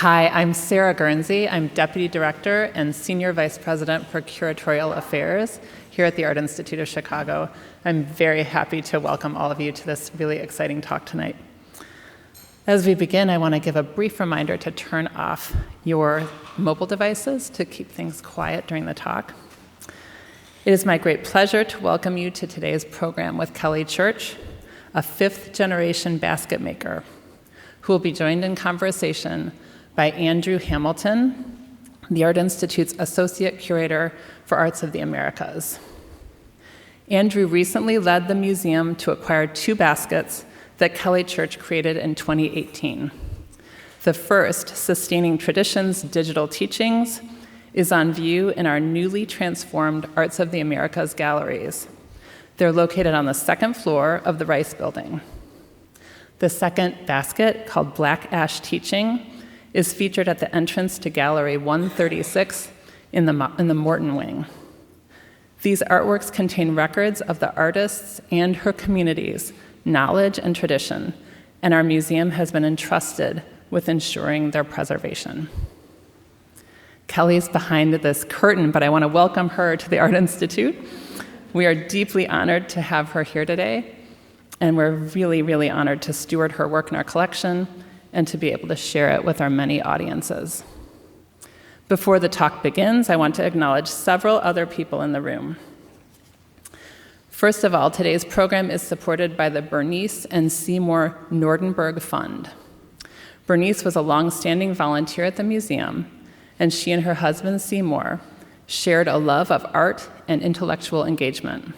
Hi, I'm Sarah Guernsey. I'm Deputy Director and Senior Vice President for Curatorial Affairs here at the Art Institute of Chicago. I'm very happy to welcome all of you to this really exciting talk tonight. As we begin, I want to give a brief reminder to turn off your mobile devices to keep things quiet during the talk. It is my great pleasure to welcome you to today's program with Kelly Church, a fifth-generation basket maker, who will be joined in conversation by Andrew Hamilton, the Art Institute's Associate Curator for Arts of the Americas. Andrew recently led the museum to acquire 2 baskets that Kelly Church created in 2018. The first, Sustaining Traditions Digital Teachings, is on view in our newly transformed Arts of the Americas galleries. They're located on the 2nd floor of the Rice Building. The second basket, called Black Ash Teaching, is featured at the entrance to Gallery 136 in the Morton Wing. These artworks contain records of the artists and her community's knowledge and tradition, and our museum has been entrusted with ensuring their preservation. Kelly's behind this curtain, but I want to welcome her to the Art Institute. We are deeply honored to have her here today, and we're really, really honored to steward her work in our collection and to be able to share it with our many audiences. Before the talk begins, I want to acknowledge several other people in the room. First of all, today's program is supported by the Bernice and Seymour Nordenberg Fund. Bernice was a long-standing volunteer at the museum, and she and her husband, Seymour, shared a love of art and intellectual engagement.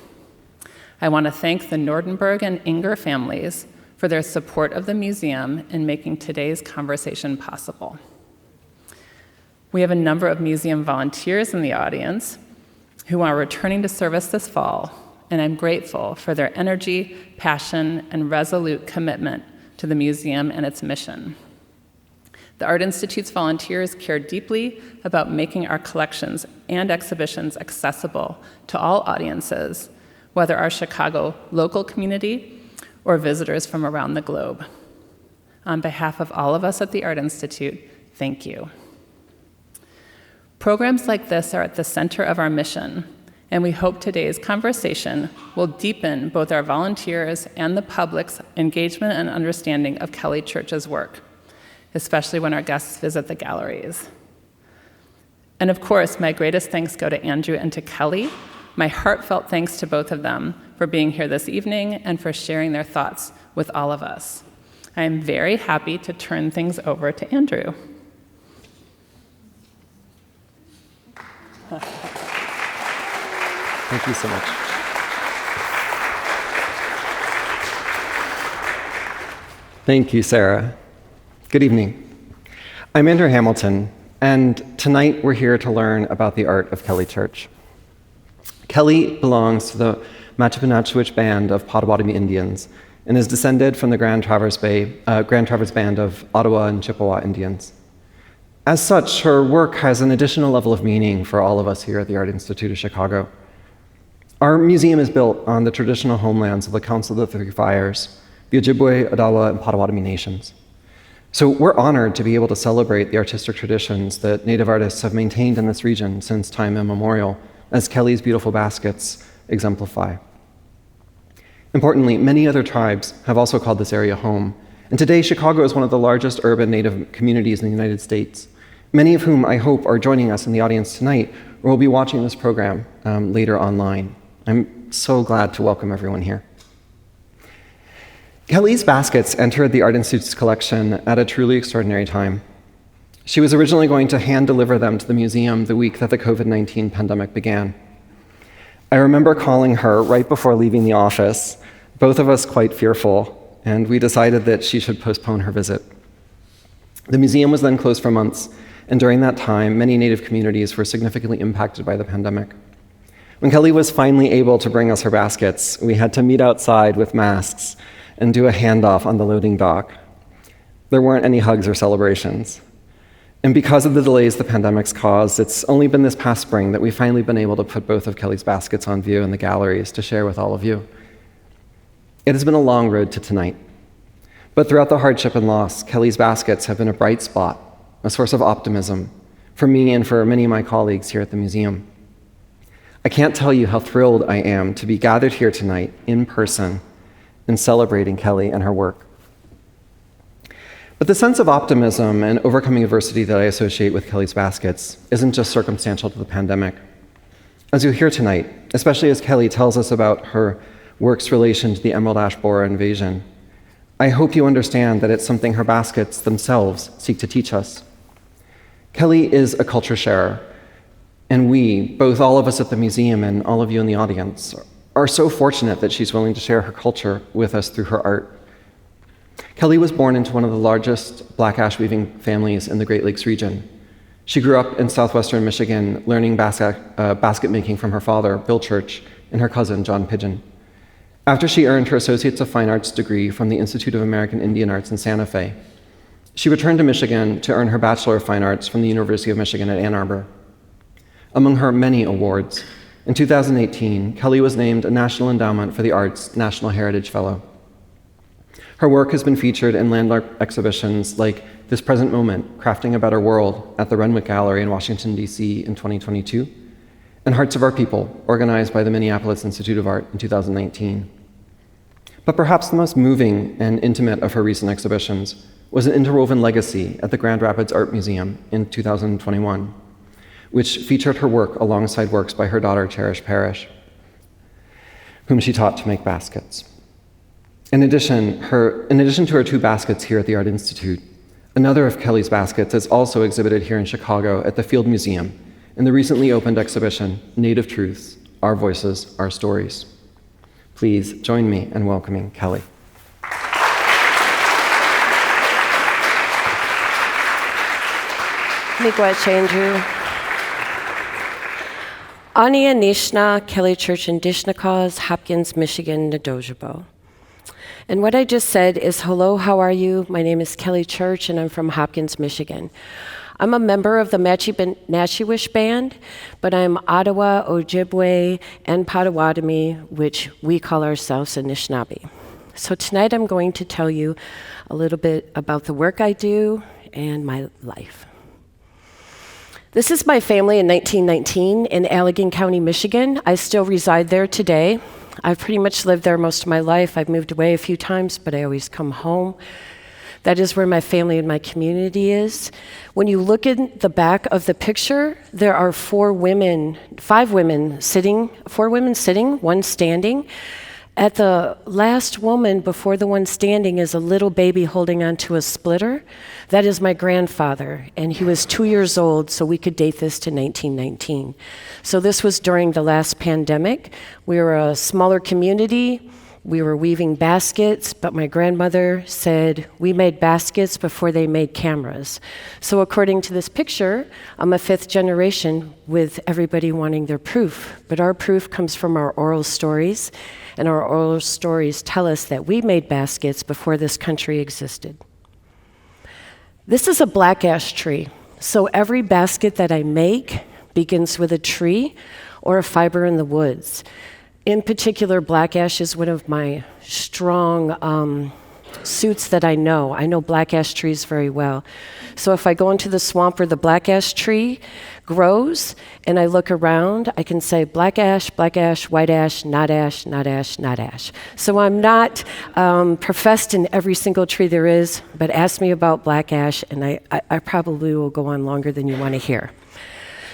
I want to thank the Nordenberg and Inger families for their support of the museum in making today's conversation possible. We have a number of museum volunteers in the audience who are returning to service this fall, and I'm grateful for their energy, passion, and resolute commitment to the museum and its mission. The Art Institute's volunteers care deeply about making our collections and exhibitions accessible to all audiences, whether our Chicago local community or visitors from around the globe. On behalf of all of us at the Art Institute, thank you. Programs like this are at the center of our mission, and we hope today's conversation will deepen both our volunteers and the public's engagement and understanding of Kelly Church's work, especially when our guests visit the galleries. And of course, my greatest thanks go to Andrew and to Kelly. My heartfelt thanks to both of them for being here this evening and for sharing their thoughts with all of us. I am very happy to turn things over to Andrew. Thank you so much. Thank you, Sarah. Good evening. I'm Andrew Hamilton, and tonight we're here to learn about the art of Kelly Church. Kelly belongs to the Matapinachwich band of Pottawatomi Indians and is descended from the Grand Traverse Band of Ottawa and Chippewa Indians. As such, her work has an additional level of meaning for all of us here at the Art Institute of Chicago. Our museum is built on the traditional homelands of the Council of the Three Fires, the Ojibwe, Ottawa, and Pottawatomi nations. So we're honored to be able to celebrate the artistic traditions that Native artists have maintained in this region since time immemorial, as Kelly's beautiful baskets exemplify. Importantly, many other tribes have also called this area home, and today Chicago is one of the largest urban Native communities in the United States, many of whom I hope are joining us in the audience tonight or will be watching this program later online. I'm so glad to welcome everyone here. Kelly's baskets entered the Art Institute's collection at a truly extraordinary time. She was originally going to hand-deliver them to the museum the week that the COVID-19 pandemic began. I remember calling her right before leaving the office, both of us quite fearful, and we decided that she should postpone her visit. The museum was then closed for months, and during that time, many Native communities were significantly impacted by the pandemic. When Kelly was finally able to bring us her baskets, we had to meet outside with masks and do a handoff on the loading dock. There weren't any hugs or celebrations. And because of the delays the pandemic's caused, it's only been this past spring that we've finally been able to put both of Kelly's baskets on view in the galleries to share with all of you. It has been a long road to tonight, but throughout the hardship and loss, Kelly's baskets have been a bright spot a source of optimism for me and for many of my colleagues here at the museum. I can't tell you how thrilled I am to be gathered here tonight in person and celebrating Kelly and her work. But the sense of optimism and overcoming adversity that I associate with Kelly's baskets isn't just circumstantial to the pandemic. As you'll hear tonight, especially as Kelly tells us about her work's relation to the Emerald Ash Borer invasion, I hope you understand that it's something her baskets themselves seek to teach us. Kelly is a culture sharer, and we, both all of us at the museum and all of you in the audience, are so fortunate that she's willing to share her culture with us through her art. Kelly was born into one of the largest black ash weaving families in the Great Lakes region. She grew up in southwestern Michigan, learning basket making from her father, Bill Church, and her cousin, John Pigeon. After she earned her Associates of Fine Arts degree from the Institute of American Indian Arts in Santa Fe, she returned to Michigan to earn her Bachelor of Fine Arts from the University of Michigan at Ann Arbor. Among her many awards, in 2018, Kelly was named a National Endowment for the Arts National Heritage Fellow. Her work has been featured in landmark exhibitions like This Present Moment, Crafting a Better World at the Renwick Gallery in Washington, D.C. in 2022, and Hearts of Our People, organized by the Minneapolis Institute of Art in 2019. But perhaps the most moving and intimate of her recent exhibitions was an interwoven legacy at the Grand Rapids Art Museum in 2021, which featured her work alongside works by her daughter, Cherish Parrish, whom she taught to make baskets. In addition to her two baskets here at the Art Institute, another of Kelly's baskets is also exhibited here in Chicago at the Field Museum in the recently opened exhibition, Native Truths, Our Voices, Our Stories. Please join me in welcoming Kelly. Miigwech Ania Nishna, Kelly Church in Dishnakaz, Hopkins, Michigan, Ojibwe. And what I just said is, hello, how are you? My name is Kelly Church, and I'm from Hopkins, Michigan. I'm a member of the Natchiwish Band, but I'm Ottawa, Ojibwe, and Pottawatomi, which we call ourselves Anishinaabe. So tonight I'm going to tell you a little bit about the work I do and my life. This is my family in 1919 in Allegan County, Michigan. I still reside there today. I've pretty much lived there most of my life. I've moved away a few times, but I always come home. That is where my family and my community is. When you look in the back of the picture, there are four women sitting, one standing. At the last woman before the one standing is a little baby holding onto a splitter. That is my grandfather, and he was 2 years old, so we could date this to 1919. So this was during the last pandemic. We were a smaller community. We were weaving baskets, but my grandmother said we made baskets before they made cameras. So according to this picture, I'm a fifth generation with everybody wanting their proof. But our proof comes from our oral stories, and our oral stories tell us that we made baskets before this country existed. This is a black ash tree. So every basket that I make begins with a tree or a fiber in the woods. In particular, black ash is one of my strong suits that I know. I know black ash trees very well. So if I go into the swamp where the black ash tree grows and I look around, I can say black ash, white ash, not ash, not ash, not ash. So I'm not professed in every single tree there is, but ask me about black ash and I probably will go on longer than you want to hear.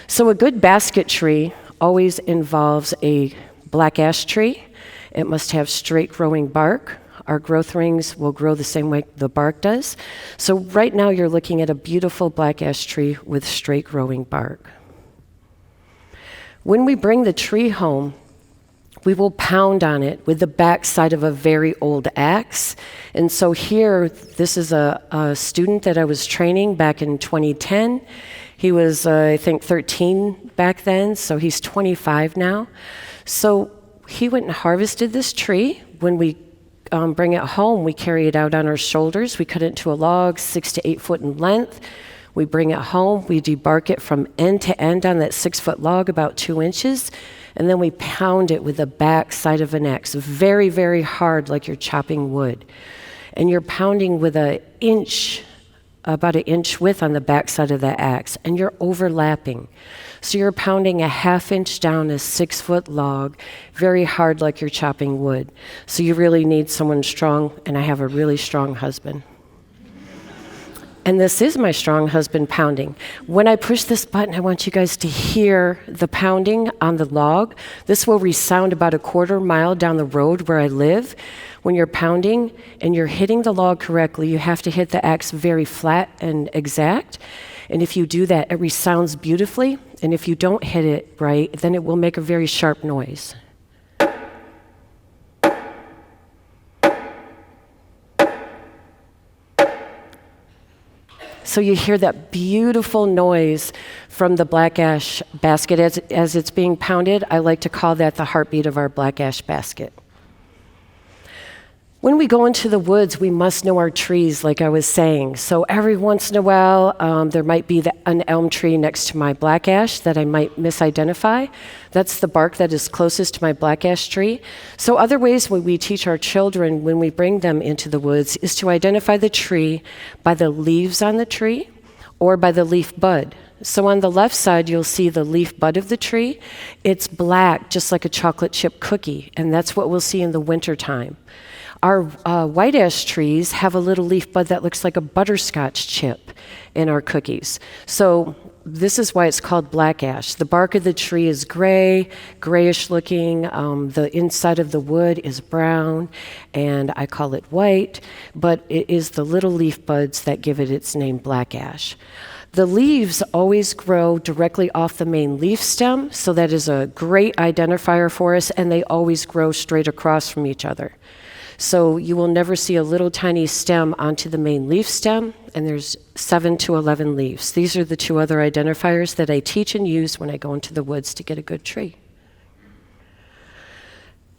So a good basket tree always involves a black ash tree. It must have straight growing bark. Our growth rings will grow the same way the bark does. So right now you're looking at a beautiful black ash tree with straight growing bark. When we bring the tree home, we will pound on it with the backside of a very old axe. And so here, this is a student that I was training back in 2010. He was, I think, 13 back then, so he's 25 now. So he went and harvested this tree. When we bring it home, we carry it out on our shoulders. We cut it into a log 6 to 8 foot in length. We bring it home. We debark it from end to end on that 6 foot log, about 2 inches. And then we pound it with the back side of an axe, very, very hard, like you're chopping wood. And you're pounding with an inch about an inch width on the back side of the axe, and you're overlapping. So you're pounding a 1/2 inch down a 6-foot log, very hard like you're chopping wood. So you really need someone strong, and I have a really strong husband. And this is my strong husband pounding. When I push this button, I want you guys to hear the pounding on the log. This will resound about a 1/4 mile down the road where I live. When you're pounding and you're hitting the log correctly, you have to hit the axe very flat and exact. And if you do that, it resounds beautifully. And if you don't hit it right, then it will make a very sharp noise. So you hear that beautiful noise from the black ash basket as it's being pounded. I like to call that the heartbeat of our black ash basket. When we go into the woods, we must know our trees, like I was saying. So every once in a while, there might be an elm tree next to my black ash that I might misidentify. That's the bark that is closest to my black ash tree. So other ways when we teach our children when we bring them into the woods is to identify the tree by the leaves on the tree or by the leaf bud. So on the left side, you'll see the leaf bud of the tree. It's black, just like a chocolate chip cookie, and that's what we'll see in the wintertime. Our white ash trees have a little leaf bud that looks like a butterscotch chip in our cookies. So this is why it's called black ash. The bark of the tree is gray, grayish looking. The inside of the wood is brown, and I call it white, but it is the little leaf buds that give it its name, black ash. The leaves always grow directly off the main leaf stem, so that is a great identifier for us, and they always grow straight across from each other. So you will never see a little tiny stem onto the main leaf stem, and there's 7 to 11 leaves. These are the 2 other identifiers that I teach and use when I go into the woods to get a good tree.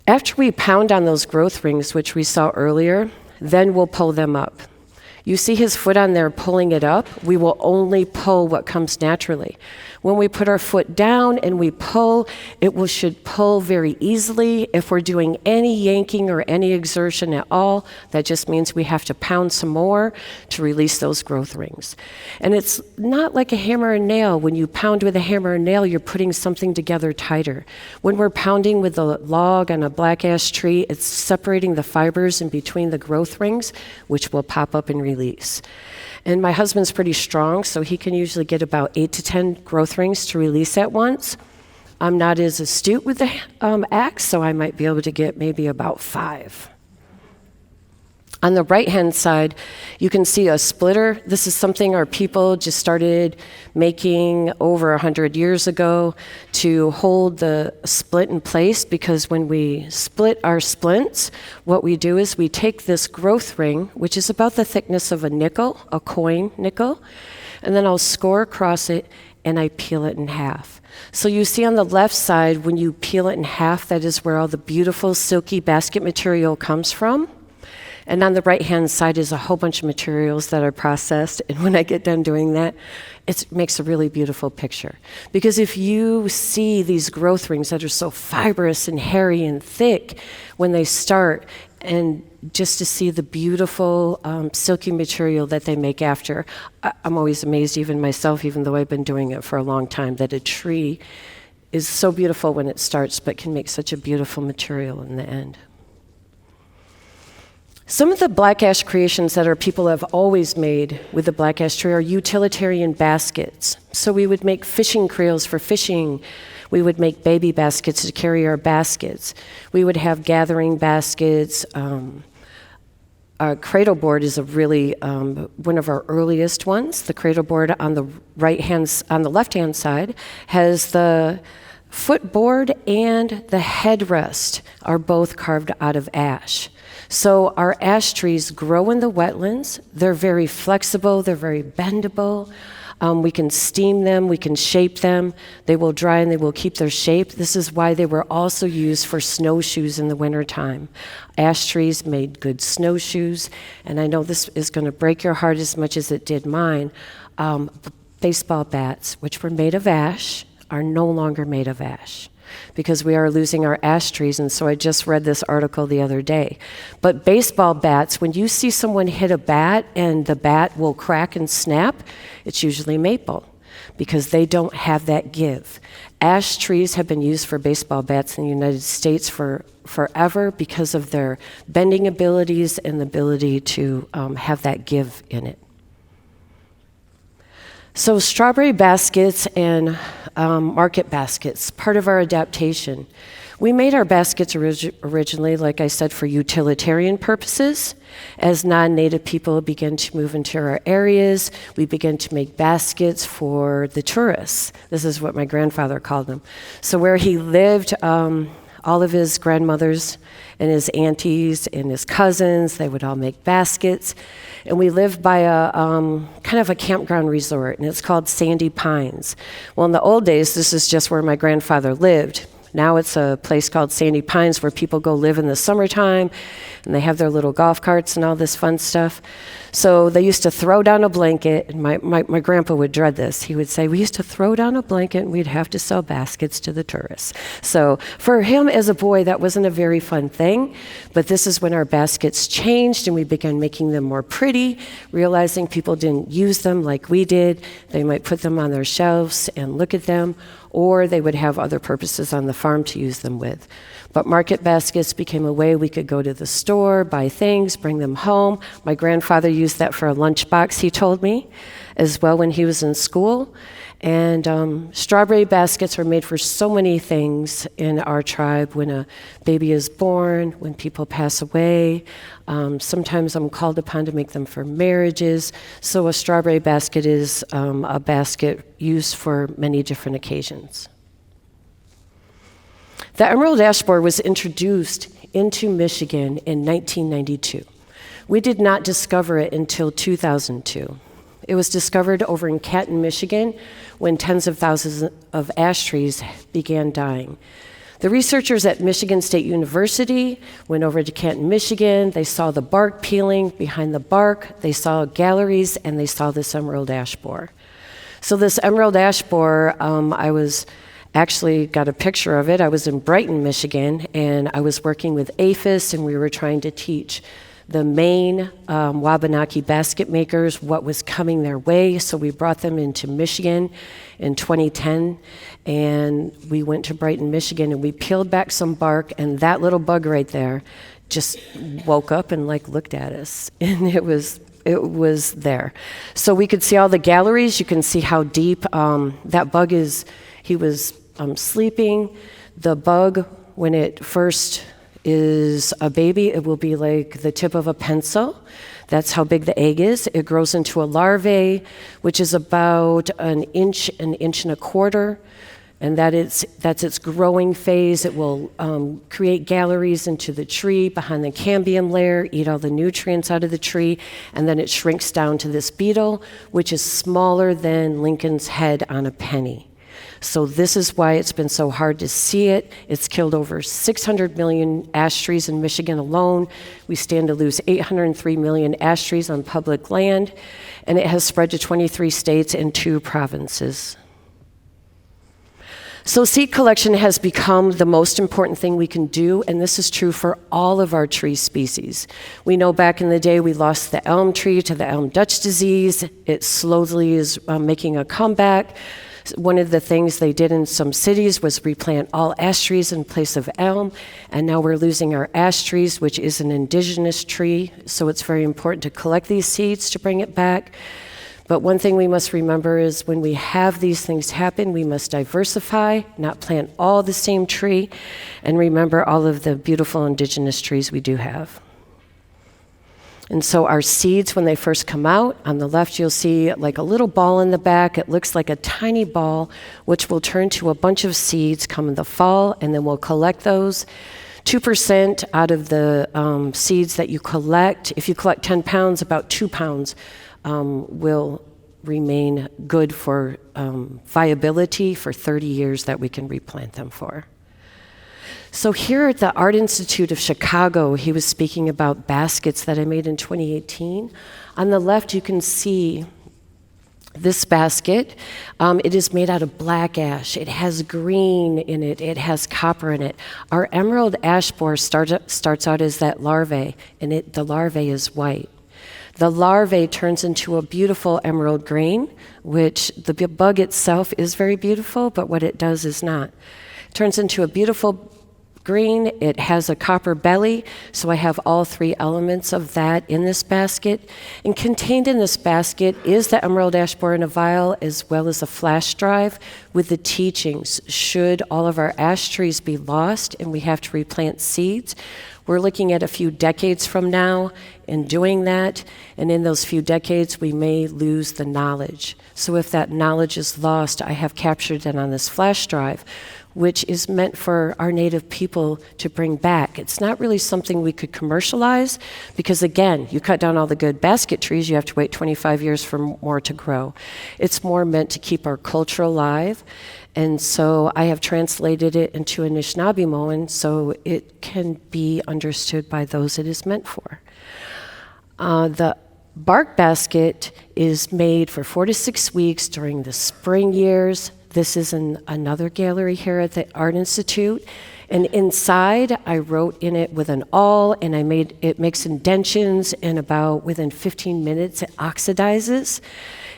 After we pound on those growth rings, which we saw earlier, then we'll pull them up. You see his foot on there pulling it up. We will only pull what comes naturally. When we put our foot down and we pull, should pull very easily. If we're doing any yanking or any exertion at all, that just means we have to pound some more to release those growth rings. And it's not like a hammer and nail. When you pound with a hammer and nail, you're putting something together tighter. When we're pounding with a log on a black ash tree, it's separating the fibers in between the growth rings, which will pop up and release. And my husband's pretty strong, so he can usually get about 8 to 10 growth rings to release at once. I'm not as astute with the axe, so I might be able to get maybe about 5. On the right-hand side, you can see a splitter. This is something our people just started making over 100 years ago to hold the split in place, because when we split our splints, what we do is we take this growth ring, which is about the thickness of a nickel, a coin nickel, and then I'll score across it and I peel it in half. So you see on the left side, when you peel it in half, that is where all the beautiful silky basket material comes from. And on the right-hand side is a whole bunch of materials that are processed. And when I get done doing that, it makes a really beautiful picture. Because if you see these growth rings that are so fibrous and hairy and thick when they start, and just to see the beautiful silky material that they make after, I'm always amazed, even myself, even though I've been doing it for a long time, that a tree is so beautiful when it starts, but can make such a beautiful material in the end. Some of the black ash creations that our people have always made with the black ash tree are utilitarian baskets. So we would make fishing creels for fishing. We would make baby baskets to carry our baskets. We would have gathering baskets. Our cradle board is a really one of our earliest ones. The cradle board on the left-hand side has the footboard and the headrest are both carved out of ash. So our ash trees grow in the wetlands. They're very flexible. They're very bendable. We can steam them. We can shape them. They will dry and they will keep their shape. This is why they were also used for snowshoes in the wintertime. Ash trees made good snowshoes. And I know this is going to break your heart as much as it did mine. Baseball bats, which were made of ash, are no longer made of ash. because we are losing our ash trees. And so I just read this article the other day. But baseball bats, when you see someone hit a bat and the bat will crack and snap, it's usually maple, because they don't have that give. Ash trees have been used for baseball bats in the United States for forever because of their bending abilities and the ability to have that give in it. So strawberry baskets and market baskets, part of our adaptation. We made our baskets originally, like I said, for utilitarian purposes. As non-native people began to move into our areas, we began to make baskets for the tourists. This is what my grandfather called them. So where he lived, all of his grandmothers and his aunties and his cousins, they would all make baskets. And we lived by a kind of a campground resort, and it's called Sandy Pines. Well, in the old days, this is just where my grandfather lived. Now it's a place called Sandy Pines where people go live in the summertime, and they have their little golf carts and all this fun stuff. So they used to throw down a blanket, and my grandpa would dread this. He would say, we used to throw down a blanket and we'd have to sell baskets to the tourists. So for him as a boy, that wasn't a very fun thing, but this is when our baskets changed and we began making them more pretty, realizing people didn't use them like we did. They might put them on their shelves and look at them, or they would have other purposes on the farm to use them with. But market baskets became a way we could go to the store, buy things, bring them home. My grandfather used that for a lunchbox, he told me, as well when he was in school. And strawberry baskets are made for so many things in our tribe. When a baby is born, when people pass away, sometimes I'm called upon to make them for marriages. So a strawberry basket is a basket used for many different occasions. The emerald ash borer was introduced into Michigan in 1992. We did not discover it until 2002. It was discovered over in Canton, Michigan, when tens of thousands of ash trees began dying. The researchers at Michigan State University went over to Canton, Michigan. They saw the bark peeling. Behind the bark, they saw galleries, and they saw this emerald ash borer. So this emerald ash borer, I was actually got a picture of it. I was in Brighton, Michigan, and I was working with APHIS, and we were trying to teach the main Wabanaki basket makers what was coming their way. So we brought them into Michigan in 2010, and we went to Brighton, Michigan, and we peeled back some bark, and that little bug right there just woke up and looked at us, and it was there. So we could see all the galleries. You can see how deep that bug is. He was sleeping. The bug, when it first is a baby, it will be like the tip of a pencil. That's how big the egg is. It grows into a larvae, which is about an inch and a quarter, and that's its growing phase. It will create galleries into the tree behind the cambium layer, eat all the nutrients out of the tree, and then it shrinks down to this beetle, which is smaller than Lincoln's head on a penny. So this is why it's been so hard to see it. It's killed over 600 million ash trees in Michigan alone. We stand to lose 803 million ash trees on public land, and it has spread to 23 states and 2 provinces. So seed collection has become the most important thing we can do, and this is true for all of our tree species. We know back in the day we lost the elm tree to the elm Dutch disease. It slowly is making a comeback. One of the things they did in some cities was replant all ash trees in place of elm, and now we're losing our ash trees, which is an indigenous tree, so it's very important to collect these seeds to bring it back. But one thing we must remember is when we have these things happen, we must diversify, not plant all the same tree, and remember all of the beautiful indigenous trees we do have. And so our seeds, when they first come out, on the left you'll see like a little ball in the back. It looks like a tiny ball, which will turn to a bunch of seeds come in the fall, and then we'll collect those. 2% out of the seeds that you collect, if you collect 10 pounds, about 2 pounds will remain good for viability for 30 years that we can replant them for. So here at the Art Institute of Chicago, he was speaking about baskets that I made in 2018. On the left, you can see This basket, it is made out of black ash. It has green in it. It has copper in it. Our emerald ash borer starts out as that larvae, and the larvae is white. The larvae turns into a beautiful emerald green, which the bug itself is very beautiful, but what it does is not. It turns into a beautiful green. It has a copper belly, so I have all three elements of that in this basket. And contained in this basket is the emerald ash borer in a vial, as well as a flash drive with the teachings. Should all of our ash trees be lost and we have to replant seeds, we're looking at a few decades from now in doing that, and in those few decades we may lose the knowledge. So if that knowledge is lost, I have captured it on this flash drive, which is meant for our native people to bring back. It's not really something we could commercialize because, again, you cut down all the good basket trees, you have to wait 25 years for more to grow. It's more meant to keep our culture alive. And so I have translated it into Anishinaabemowin so it can be understood by those it is meant for. The bark basket is made for 4 to 6 weeks during the spring years. This is in another gallery here at the Art Institute. And inside, I wrote in it with an awl, and it makes indentions, and within 15 minutes, it oxidizes.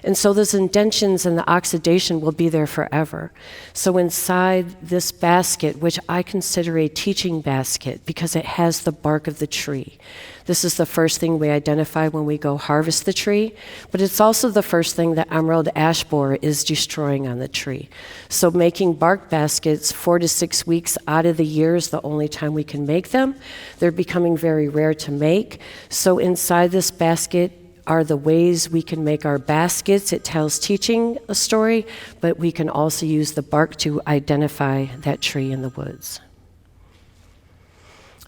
And so those indentions and the oxidation will be there forever. So inside this basket, which I consider a teaching basket because it has the bark of the tree. This is the first thing we identify when we go harvest the tree, but it's also the first thing that emerald ash borer is destroying on the tree. So making bark baskets 4 to 6 weeks out of the year is the only time we can make them. They're becoming very rare to make. So inside this basket are the ways we can make our baskets. It tells teaching a story, but we can also use the bark to identify that tree in the woods.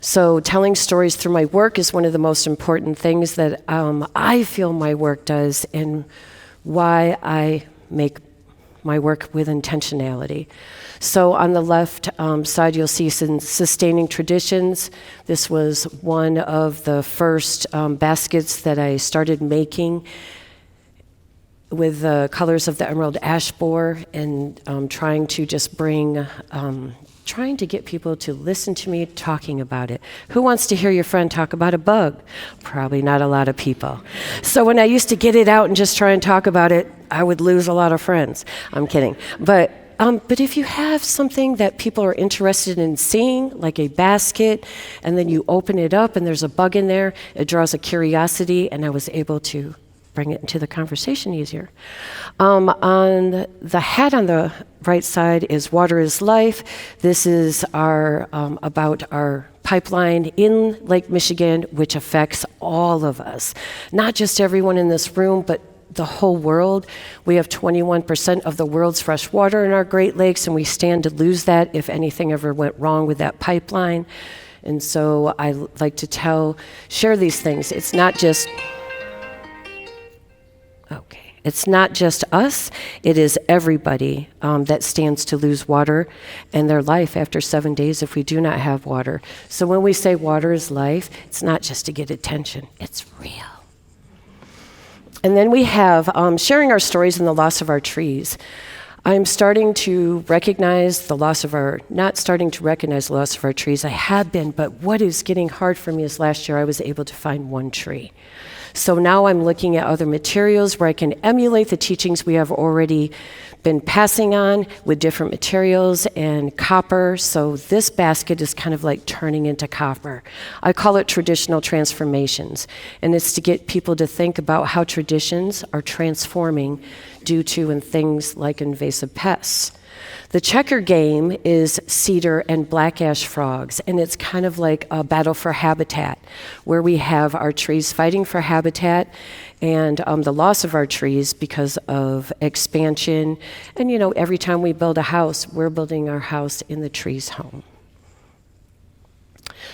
So telling stories through my work is one of the most important things that I feel my work does, and why I make my work with intentionality. So on the left side, you'll see some sustaining traditions. This was one of the first baskets that I started making with the colors of the emerald ash borer, and trying to just trying to get people to listen to me talking about it. Who wants to hear your friend talk about a bug? Probably not a lot of people. So when I used to get it out and just try and talk about it, I would lose a lot of friends. I'm kidding. But if you have something that people are interested in seeing, like a basket, and then you open it up and there's a bug in there, it draws a curiosity, and I was able to bring it into the conversation easier. On the hat on the right side is Water is Life. This is about our pipeline in Lake Michigan, which affects all of us. Not just everyone in this room, but the whole world. We have 21% of the world's fresh water in our Great Lakes, and we stand to lose that if anything ever went wrong with that pipeline. And so I like to share these things. It's not just us, it is everybody that stands to lose water and their life after 7 days if we do not have water. So when we say water is life, it's not just to get attention, it's real. And then we have sharing our stories and the loss of our trees. I'm starting to recognize not starting to recognize the loss of our trees. I have been, but what is getting hard for me is last year I was able to find one tree. So now I'm looking at other materials where I can emulate the teachings we have already been passing on with different materials and copper. So this basket is kind of like turning into copper. I call it traditional transformations. And it's to get people to think about how traditions are transforming due to things like invasive pests. The checker game is cedar and black ash frogs, and it's kind of like a battle for habitat, where we have our trees fighting for habitat and the loss of our trees because of expansion. And every time we build a house, we're building our house in the tree's home.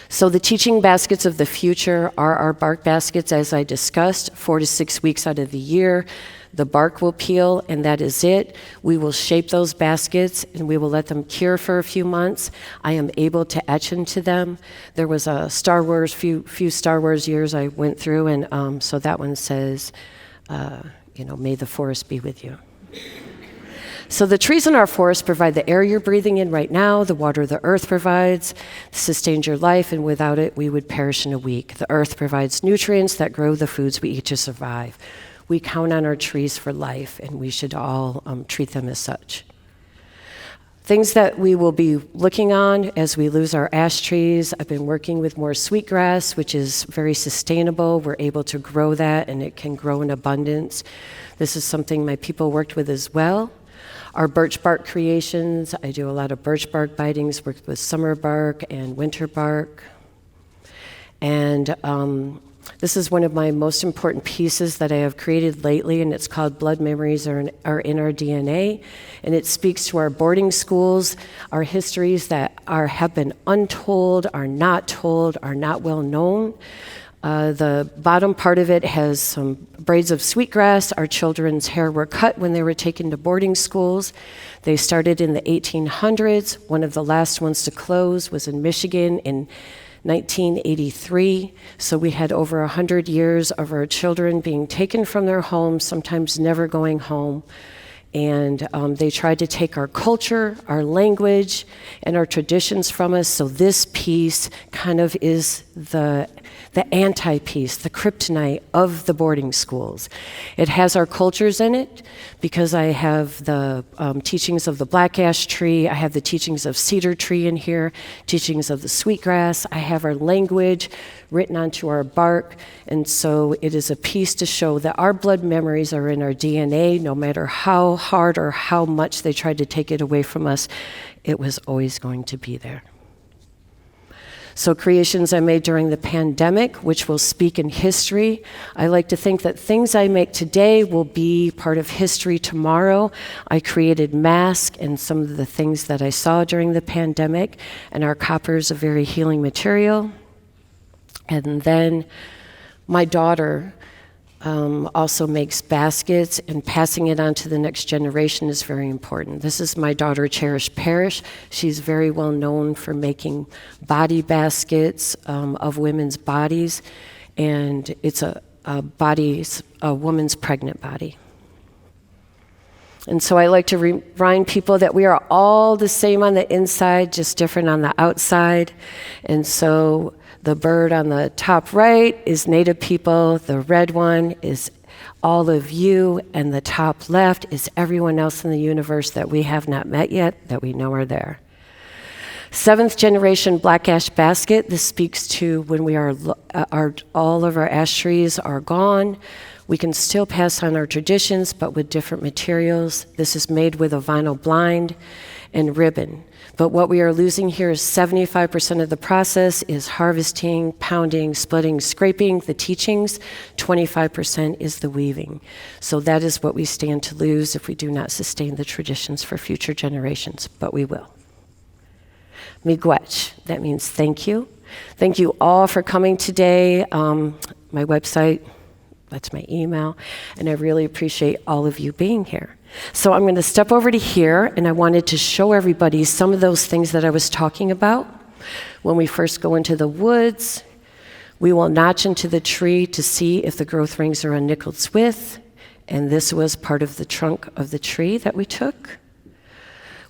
So the teaching baskets of the future are our bark baskets, as I discussed, 4 to 6 weeks out of the year. The bark will peel, and that is it. We will shape those baskets, and we will let them cure for a few months. I am able to etch into them. There was a few Star Wars years I went through, and so that one says, May the forest be with you. So the trees in our forest provide the air you're breathing in right now, the water the earth provides, sustains your life, and without it, we would perish in a week. The earth provides nutrients that grow the foods we eat to survive. We count on our trees for life, and we should all treat them as such. Things that we will be looking on as we lose our ash trees. I've been working with more sweetgrass, which is very sustainable. We're able to grow that, and it can grow in abundance. This is something my people worked with as well. Our birch bark creations, I do a lot of birch bark bitings, worked with summer bark and winter bark. And this is one of my most important pieces that I have created lately, and it's called Blood Memories Are in Our DNA. And it speaks to our boarding schools, our histories that have been untold, are not told, are not well known. The bottom part of it has some braids of sweetgrass. Our children's hair were cut when they were taken to boarding schools. They started in the 1800s. One of the last ones to close was in Michigan in 1983. So we had over 100 years of our children being taken from their homes, sometimes never going home. And they tried to take our culture, our language, and our traditions from us. So this piece kind of is the anti-piece, the kryptonite of the boarding schools. It has our cultures in it because I have the teachings of the black ash tree, I have the teachings of cedar tree in here, teachings of the sweetgrass, I have our language written onto our bark, and so it is a piece to show that our blood memories are in our DNA. No matter how hard or how much they tried to take it away from us, it was always going to be there. So creations I made during the pandemic, which will speak in history. I like to think that things I make today will be part of history tomorrow. I created masks and some of the things that I saw during the pandemic, and our copper is a very healing material. And then my daughter also makes baskets, and passing it on to the next generation is very important. This is my daughter, Cherish Parrish. She's very well known for making body baskets of women's bodies, and it's a woman's pregnant body. And so I like to remind people that we are all the same on the inside, just different on the outside. And so the bird on the top right is Native people, the red one is all of you, and the top left is everyone else in the universe that we have not met yet, that we know are there. 7th generation black ash basket, this speaks to when we are all of our ash trees are gone. We can still pass on our traditions, but with different materials. This is made with a vinyl blind and ribbon. But what we are losing here is 75% of the process is harvesting, pounding, splitting, scraping, the teachings. 25% is the weaving. So that is what we stand to lose if we do not sustain the traditions for future generations, but we will. Miigwech, that means thank you. Thank you all for coming today. My website, that's my email, and I really appreciate all of you being here. So I'm going to step over to here, and I wanted to show everybody some of those things that I was talking about. When we first go into the woods, we will notch into the tree to see if the growth rings are unnickeled with, and this was part of the trunk of the tree that we took.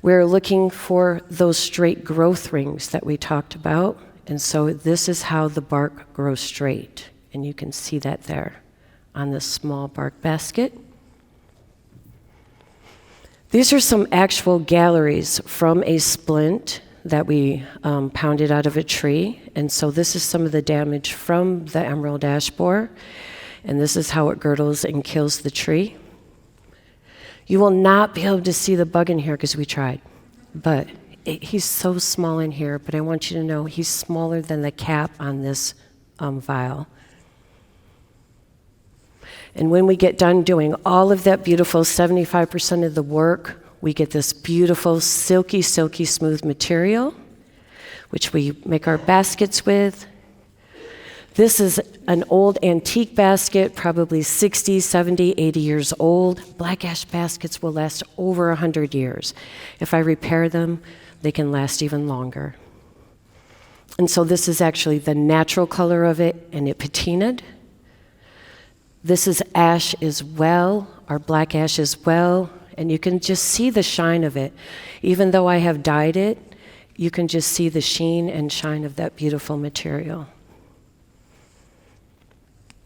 We're looking for those straight growth rings that we talked about, and so this is how the bark grows straight, and you can see that there on this small bark basket. These are some actual galleries from a splint that we pounded out of a tree. And so this is some of the damage from the emerald ash borer. And this is how it girdles and kills the tree. You will not be able to see the bug in here because we tried. But he's so small in here, but I want you to know he's smaller than the cap on this vial. And when we get done doing all of that beautiful 75% of the work, we get this beautiful, silky, silky smooth material, which we make our baskets with. This is an old antique basket, probably 60, 70, 80 years old. Black ash baskets will last over 100 years. If I repair them, they can last even longer. And so this is actually the natural color of it, and it patinaed. This is ash as well, our black ash as well, and you can just see the shine of it. Even though I have dyed it, you can just see the sheen and shine of that beautiful material.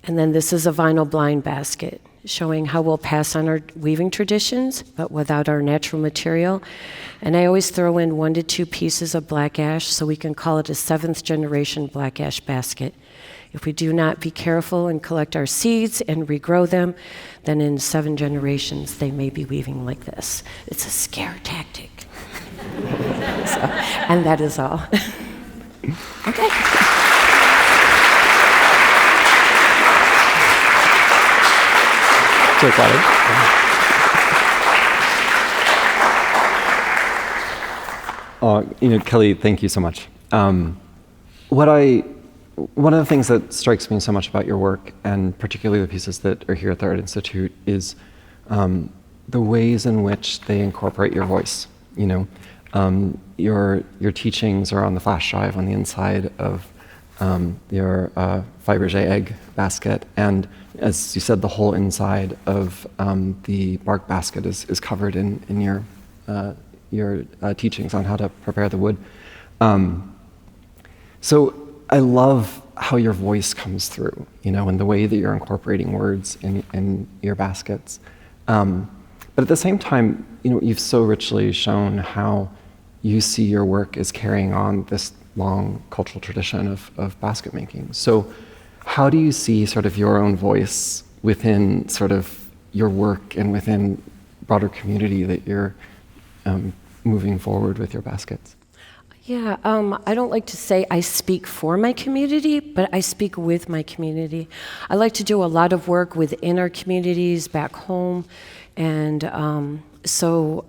And then this is a vinyl blind basket, showing how we'll pass on our weaving traditions, but without our natural material. And I always throw in 1 to 2 pieces of black ash, so we can call it a 7th generation black ash basket. If we do not be careful and collect our seeds and regrow them, then in 7 generations, they may be weaving like this. It's a scare tactic. And that is all. Okay. Kelly, thank you so much. One of the things that strikes me so much about your work, and particularly the pieces that are here at the Art Institute, is the ways in which they incorporate your voice. Your teachings are on the flash drive on the inside of your Faberge egg basket, and as you said, the whole inside of the bark basket is covered in your teachings on how to prepare the wood. So I love how your voice comes through, and the way that you're incorporating words in your baskets. But at the same time, you've so richly shown how you see your work as carrying on this long cultural tradition of basket making. So how do you see sort of your own voice within sort of your work and within broader community that you're moving forward with your baskets? Yeah, I don't like to say I speak for my community, but I speak with my community. I like to do a lot of work within our communities back home, and so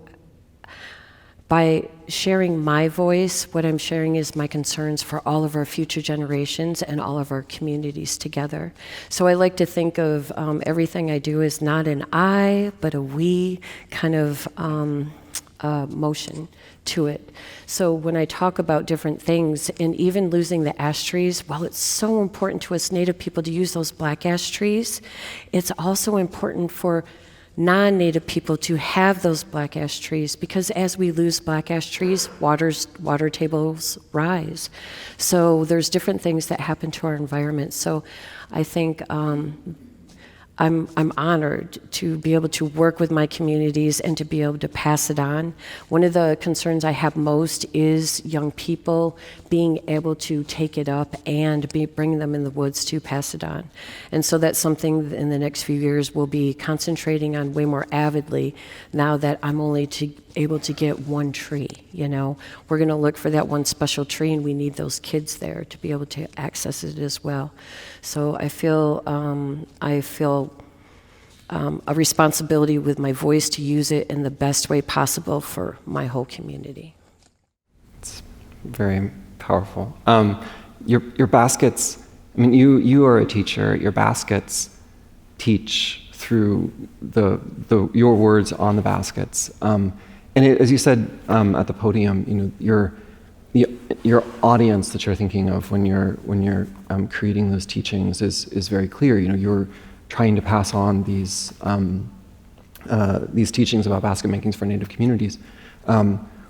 by sharing my voice, what I'm sharing is my concerns for all of our future generations and all of our communities together. So I like to think of everything I do as not an I, but a we kind of motion to it. So when I talk about different things, and even losing the ash trees, while it's so important to us Native people to use those black ash trees, it's also important for non-Native people to have those black ash trees, because as we lose black ash trees, water tables rise. So there's different things that happen to our environment. So I think I'm honored to be able to work with my communities and to be able to pass it on. One of the concerns I have most is young people being able to take it up and bring them in the woods to pass it on. And so that's something in the next few years we'll be concentrating on way more avidly now that I'm only able to get one tree. We're going to look for that one special tree, and we need those kids there to be able to access it as well. So I feel a responsibility with my voice to use it in the best way possible for my whole community. It's very powerful. Your baskets, you are a teacher. Your baskets teach through your words on the baskets. As you said at the podium, your audience that you're thinking of when you're creating those teachings is very clear. You're trying to pass on these teachings about basket makings for Native communities.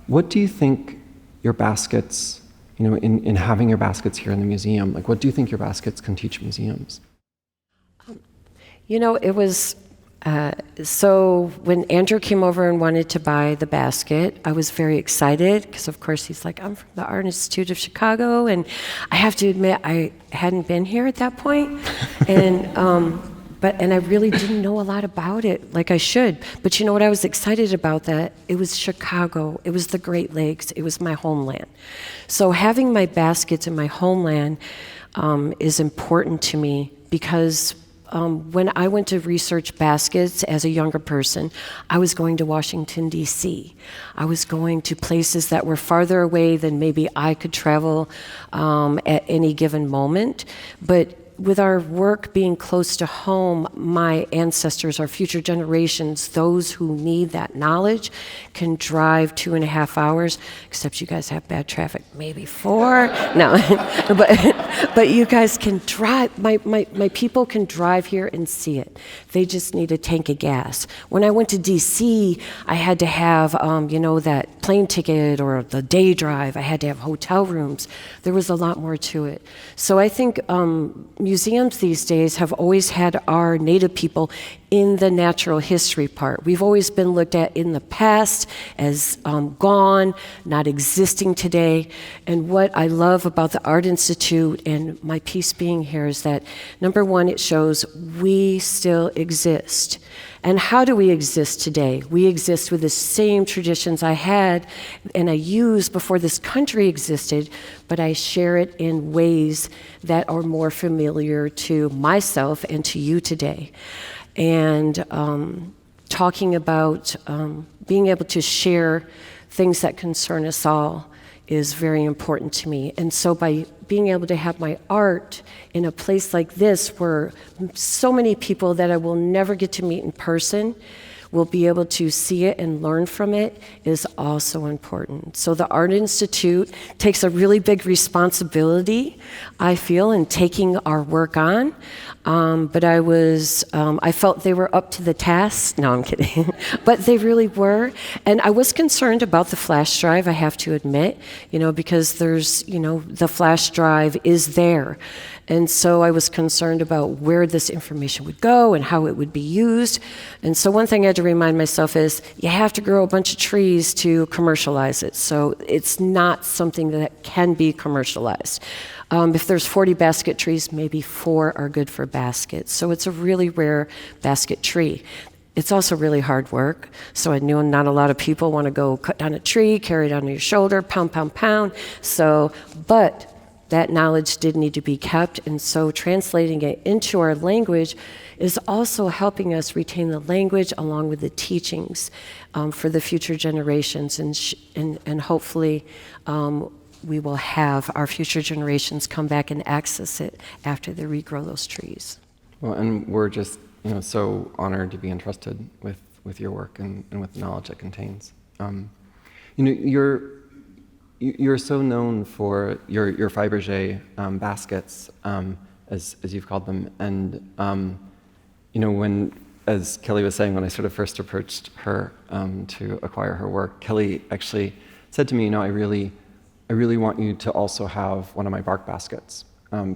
What do you think your baskets, in having your baskets here in the museum, what do you think your baskets can teach museums? It was, so when Andrew came over and wanted to buy the basket, I was very excited because, of course, he's like, I'm from the Art Institute of Chicago, and I have to admit, I hadn't been here at that point, and I really didn't know a lot about it like I should. But what I was excited about that, it was Chicago, it was the Great Lakes, it was my homeland. So having my baskets in my homeland is important to me because when I went to research baskets as a younger person, I was going to Washington, D.C. I was going to places that were farther away than maybe I could travel at any given moment. But with our work being close to home, my ancestors, our future generations, those who need that knowledge, can drive 2.5 hours, except you guys have bad traffic, maybe 4. No, but you guys can drive, my people can drive here and see it. They just need a tank of gas. When I went to DC, I had to have, that plane ticket or the day drive. I had to have hotel rooms. There was a lot more to it. So I think museums these days have always had our Native people in the natural history part. We've always been looked at in the past as gone, not existing today. And what I love about the Art Institute and my piece being here is that, number one, it shows we still exist. And how do we exist today? We exist with the same traditions I had and I used before this country existed, but I share it in ways that are more familiar to myself and to you today. And talking about being able to share things that concern us all is very important to me. And so by being able to have my art in a place like this where so many people that I will never get to meet in person will be able to see it and learn from it is also important. So the Art Institute takes a really big responsibility, I feel, in taking our work on. But I felt they were up to the task. No, I'm kidding. But they really were. And I was concerned about the flash drive, I have to admit, because there's, the flash drive is there. And so I was concerned about where this information would go and how it would be used. And so one thing I had to remind myself is you have to grow a bunch of trees to commercialize it. So it's not something that can be commercialized. If there's 40 basket trees, maybe 4 are good for baskets. So it's a really rare basket tree. It's also really hard work. So I knew not a lot of people want to go cut down a tree, carry it on your shoulder, pound, pound, pound. But that knowledge did need to be kept, and so translating it into our language is also helping us retain the language along with the teachings for the future generations, and hopefully we will have our future generations come back and access it after they regrow those trees. Well, and we're just so honored to be entrusted with your work and with the knowledge it contains. You're so known for your Faberge baskets, as you've called them, and when, as Kelly was saying, when I sort of first approached her to acquire her work, Kelly actually said to me, I really want you to also have one of my bark baskets,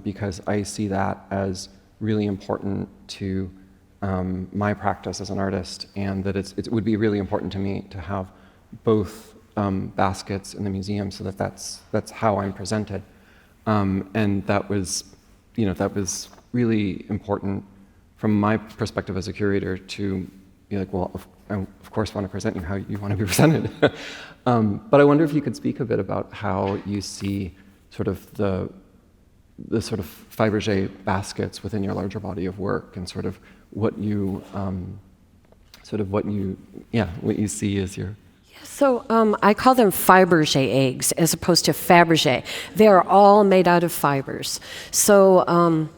because I see that as really important to my practice as an artist, and that it would be really important to me to have both baskets in the museum, so that's how I'm presented, and that was really important from my perspective as a curator to be like, well, I of course want to present you how you want to be presented, but I wonder if you could speak a bit about how you see sort of the sort of Faberge baskets within your larger body of work, and sort of what you see as your. So I call them Faberge eggs as opposed to Faberge. They are all made out of fibers. So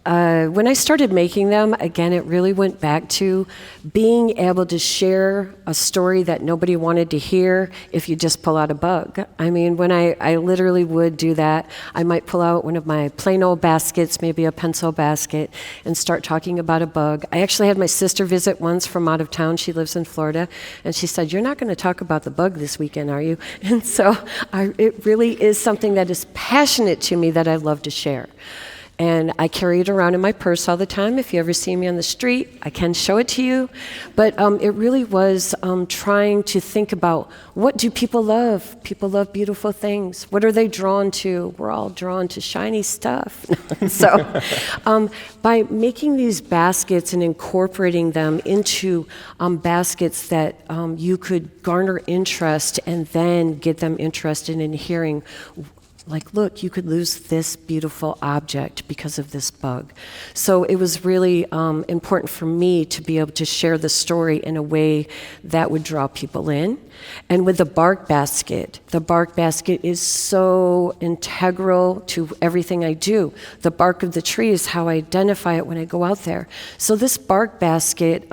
when I started making them, again, it really went back to being able to share a story that nobody wanted to hear if you just pull out a bug. I mean, when I literally would do that, I might pull out one of my plain old baskets, maybe a pencil basket, and start talking about a bug. I actually had my sister visit once from out of town. She lives in Florida, and she said, "You're not going to talk about the bug this weekend, are you?" And so it really is something that is passionate to me that I love to share. And I carry it around in my purse all the time. If you ever see me on the street, I can show it to you. But it really was trying to think about, what do people love? People love beautiful things. What are they drawn to? We're all drawn to shiny stuff. So by making these baskets and incorporating them into baskets that you could garner interest and then get them interested in hearing Like, look, you could lose this beautiful object because of this bug. So it was really important for me to be able to share the story in a way that would draw people in. And with the bark basket is so integral to everything I do. The bark of the tree is how I identify it when I go out there. So this bark basket,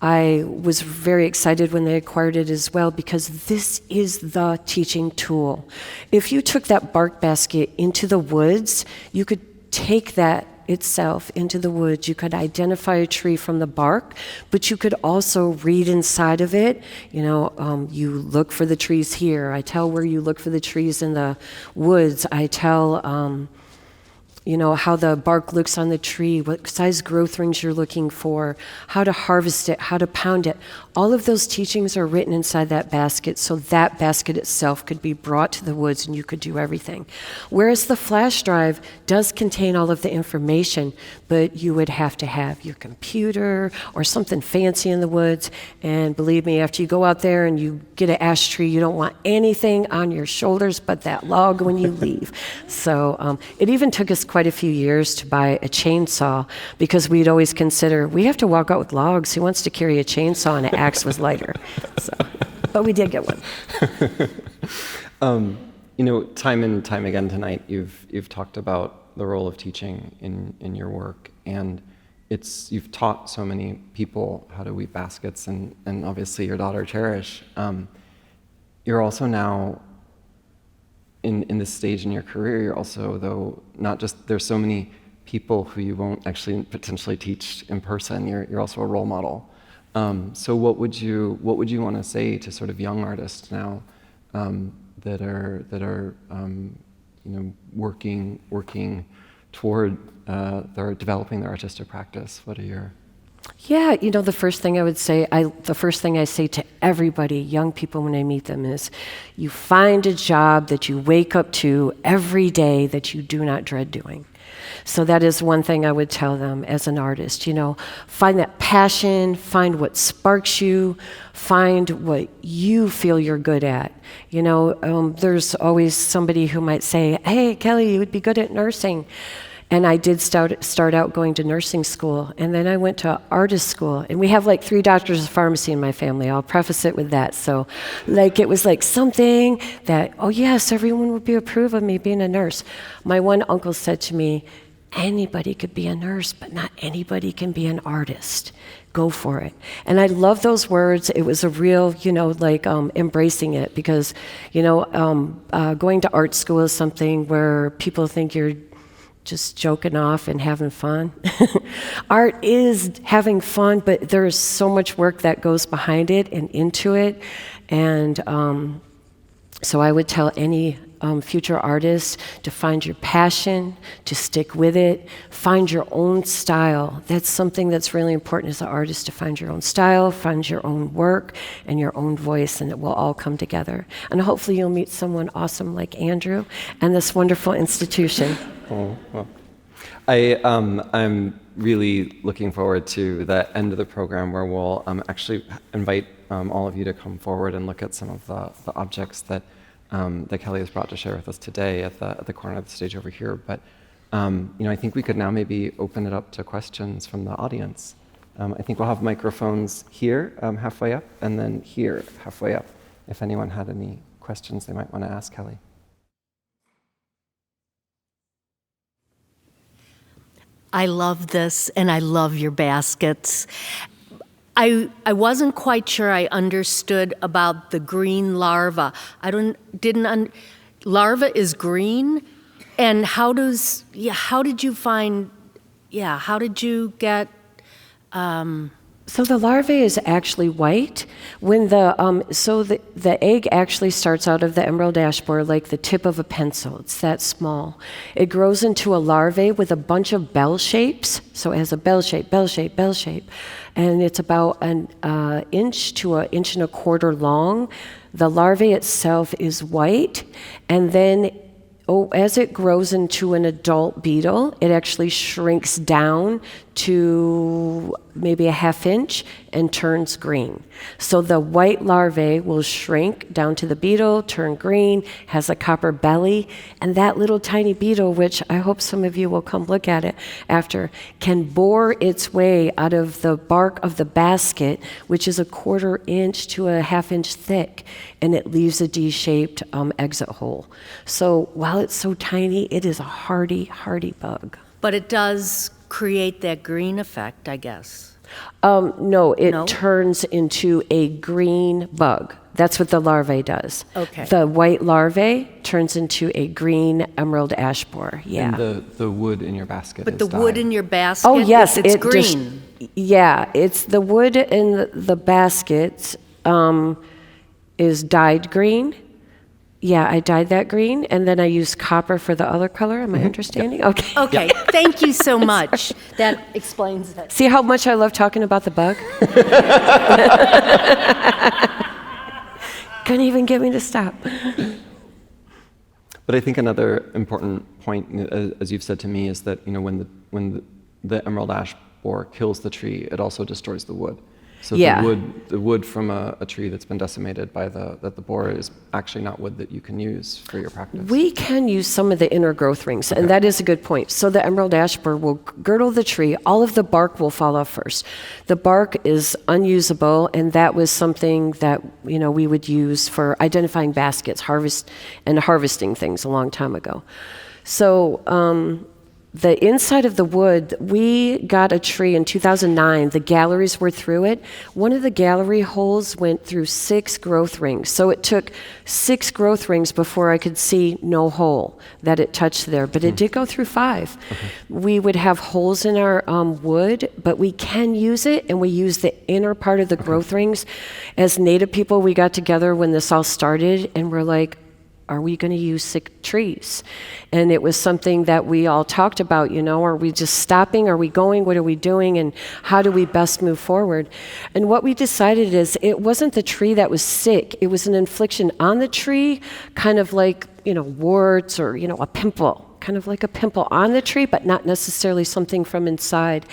I was very excited when they acquired it as well, because this is the teaching tool. If you took that bark basket into the woods, you could take that itself into the woods. You could identify a tree from the bark, but you could also read inside of it. You look for the trees here. I tell where you look for the trees in the woods. I tell how the bark looks on the tree, what size growth rings you're looking for, how to harvest it, how to pound it. All of those teachings are written inside that basket, so that basket itself could be brought to the woods and you could do everything. Whereas the flash drive does contain all of the information, but you would have to have your computer or something fancy in the woods. And believe me, after you go out there and you get an ash tree, you don't want anything on your shoulders but that log when you leave. So it even took us quite a few years to buy a chainsaw, because we'd always consider, we have to walk out with logs. Who wants to carry a chainsaw and an axe was lighter? So, but we did get one. Time and time again tonight, you've talked about the role of teaching in your work, and you've taught so many people how to weave baskets, and obviously your daughter Cherish. You're also now in this stage in your career, you're also, though, not just, there's so many people who you won't actually potentially teach in person, you're also a role model. So what would you want to say to sort of young artists now that are working toward they're developing their artistic practice? What are your... Yeah, the first thing I say to everybody, young people when I meet them, is you find a job that you wake up to every day that you do not dread doing. So that is one thing I would tell them as an artist. Find that passion, find what sparks you, find what you feel you're good at. There's always somebody who might say, hey, Kelly, you would be good at nursing. And I did start out going to nursing school, and then I went to artist school. And we have 3 doctors of pharmacy in my family. I'll preface it with that. So it was something that, oh yes, everyone would approve of me being a nurse. My one uncle said to me, anybody could be a nurse, but not anybody can be an artist. Go for it. And I love those words. It was a real, embracing it, because, going to art school is something where people think you're just joking off and having fun. Art is having fun, but there is so much work that goes behind it and into it. And so I would tell any future artists to find your passion, to stick with it, find your own style. That's something that's really important as an artist, to find your own style, find your own work and your own voice, and it will all come together. And hopefully you'll meet someone awesome like Andrew and this wonderful institution. Oh, well. I'm really looking forward to the end of the program, where we'll actually invite all of you to come forward and look at some of the objects that Kelly has brought to share with us today at the corner of the stage over here. But I think we could now maybe open it up to questions from the audience. I think we'll have microphones here halfway up, and then here halfway up, if anyone had any questions they might want to ask Kelly. I love this, and I love your baskets. I wasn't quite sure I understood about the green larva. Larva is green, and how did you get? So the larvae is actually white. When the egg actually starts out of the emerald ash borer like the tip of a pencil. It's that small. It grows into a larvae with a bunch of bell shapes. So it has a bell shape, bell shape, bell shape. And it's about an inch to an inch and a quarter long. The larvae itself is white, and then as it grows into an adult beetle, it actually shrinks down to maybe a ½ inch and turns green. So the white larvae will shrink down to the beetle, turn green, has a copper belly, and that little tiny beetle, which I hope some of you will come look at it after, can bore its way out of the bark of the basket, which is a 1/4 inch to a ½ inch thick, and it leaves a D-shaped exit hole. So while it's so tiny, it is a hardy, hardy bug. But it does create that green effect, I guess. No, it No? turns into a green bug. That's what the larvae does. Okay. The white larvae turns into a green emerald ash borer. Yeah. And the wood in your basket But is the wood dyed. in your basket, Oh yes, it's it green. Yeah, it's the wood in the basket is dyed green. Yeah, I dyed that green, and then I used copper for the other color. Am I understanding? Okay. Okay, thank you so much. That explains it. See how much I love talking about the bug? Couldn't even get me to stop. But I think another important point, as you've said to me, is that when the emerald ash borer kills the tree, it also destroys the wood. So Yeah. the wood from a tree that's been decimated by the borer is actually not wood that you can use for your practice. We can use some of the inner growth rings, and that is a good point. So the emerald ash borer will girdle the tree. All of the bark will fall off first. The bark is unusable, and that was something that we would use for identifying baskets, harvesting things a long time ago. So the inside of the wood, we got a tree in 2009. The galleries were through it. One of the gallery holes went through 6 growth rings. So it took 6 growth rings before I could see no hole that it touched there. But it did go through 5. Okay. We would have holes in our wood, but we can use it, and we use the inner part of the growth rings. As Native people, we got together when this all started, and we're like, are we going to use sick trees? And it was something that we all talked about, are we just stopping? Are we going? What are we doing? And how do we best move forward? And what we decided is it wasn't the tree that was sick. It was an infliction on the tree, kind of like, warts or, a pimple, kind of like a pimple on the tree, but not necessarily something from inside.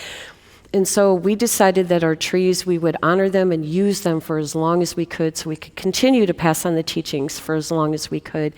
And so we decided that our trees, we would honor them and use them for as long as we could so we could continue to pass on the teachings for as long as we could.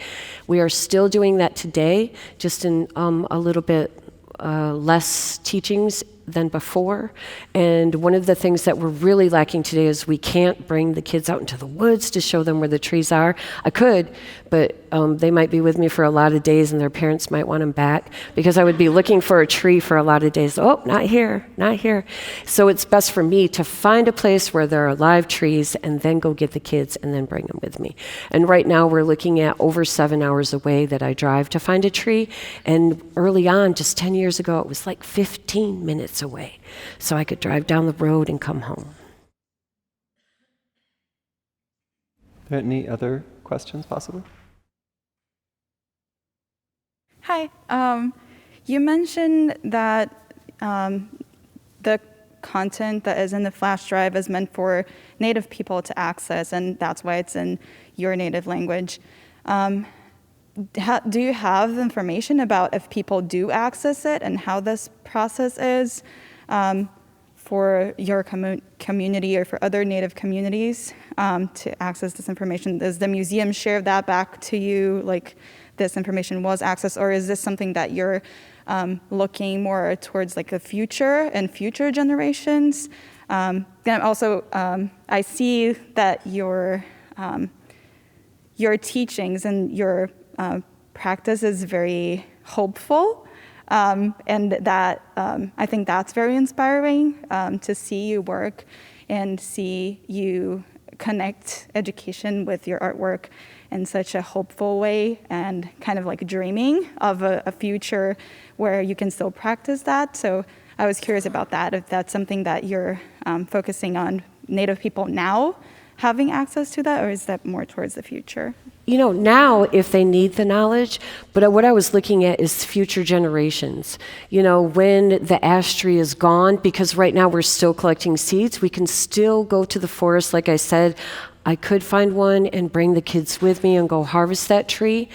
We are still doing that today, just in a little bit less teachings than before. And one of the things that we're really lacking today is we can't bring the kids out into the woods to show them where the trees are. I could, but they might be with me for a lot of days and their parents might want them back because I would be looking for a tree for a lot of days. Oh, not here, not here. So it's best for me to find a place where there are live trees and then go get the kids and then bring them with me. And right now we're looking at over 7 hours away that I drive to find a tree. And early on, just 10 years ago, it was like 15 minutes away. So I could drive down the road and come home. Are there any other questions, possibly? Hi. You mentioned that the content that is in the flash drive is meant for Native people to access, and that's why it's in your native language. Do you have information about if people do access it and how this process is for your community or for other Native communities to access this information? Does the museum share that back to you, like this information was accessed, or is this something that you're looking more towards like the future and future generations? Then also, I see that your teachings and your practice is very hopeful, and that I think that's very inspiring to see you work and see you connect education with your artwork in such a hopeful way and kind of like dreaming of a future where you can still practice that. So I was curious about that, if that's something that you're focusing on Native people now having access to that, or is that more towards the future? Now if they need the knowledge, but what I was looking at is future generations. When the ash tree is gone, because right now we're still collecting seeds, we can still go to the forest, like I said. I could find one and bring the kids with me and go harvest that tree.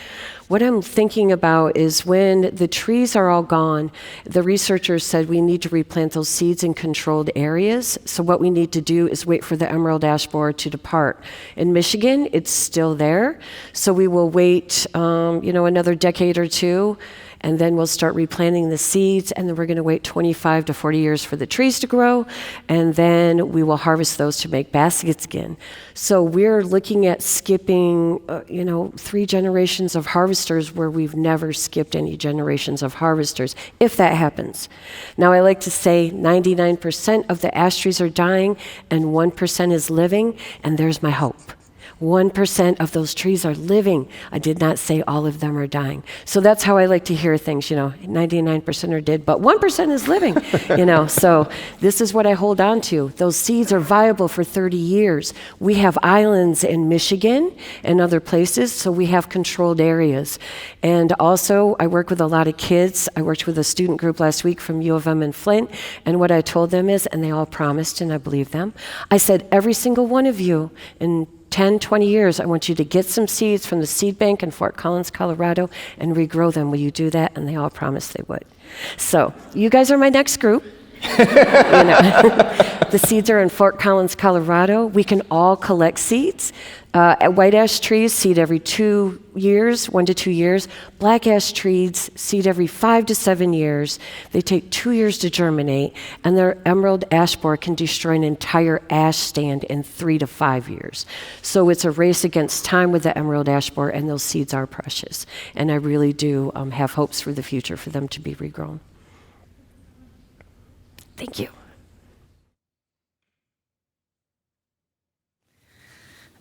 What I'm thinking about is when the trees are all gone, the researchers said we need to replant those seeds in controlled areas. So what we need to do is wait for the emerald ash borer to depart. In Michigan, it's still there. So we will wait, another decade or two, and then we'll start replanting the seeds, and then we're going to wait 25 to 40 years for the trees to grow, and then we will harvest those to make baskets again. So we're looking at skipping, 3 generations of harvesters where we've never skipped any generations of harvesters, if that happens. Now, I like to say 99% of the ash trees are dying, and 1% is living, and there's my hope. 1% of those trees are living. I did not say all of them are dying. So that's how I like to hear things, 99% are dead, but 1% is living, So this is what I hold on to. Those seeds are viable for 30 years. We have islands in Michigan and other places, so we have controlled areas. And also, I work with a lot of kids. I worked with a student group last week from U of M in Flint, and what I told them is, and they all promised, and I believe them, I said, every single one of you in 10, 20 years, I want you to get some seeds from the seed bank in Fort Collins, Colorado, and regrow them. Will you do that? And they all promised they would. So you guys are my next group. The seeds are in Fort Collins, Colorado. We can all collect seeds. White ash trees seed every 2 years, 1 to 2 years. Black ash trees seed every 5 to 7 years. They take 2 years to germinate, and their emerald ash borer can destroy an entire ash stand in 3 to 5 years. So it's a race against time with the emerald ash borer, and those seeds are precious. And I really do have hopes for the future for them to be regrown. Thank you.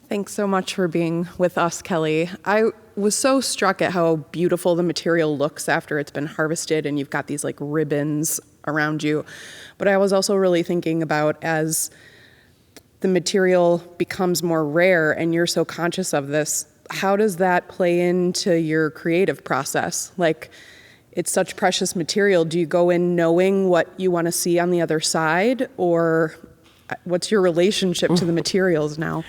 Thanks so much for being with us, Kelly. I was so struck at how beautiful the material looks after it's been harvested and you've got these like ribbons around you. But I was also really thinking about as the material becomes more rare and you're so conscious of this, how does that play into your creative process? Like, it's such precious material. Do you go in knowing what you want to see on the other side, or what's your relationship to the materials now?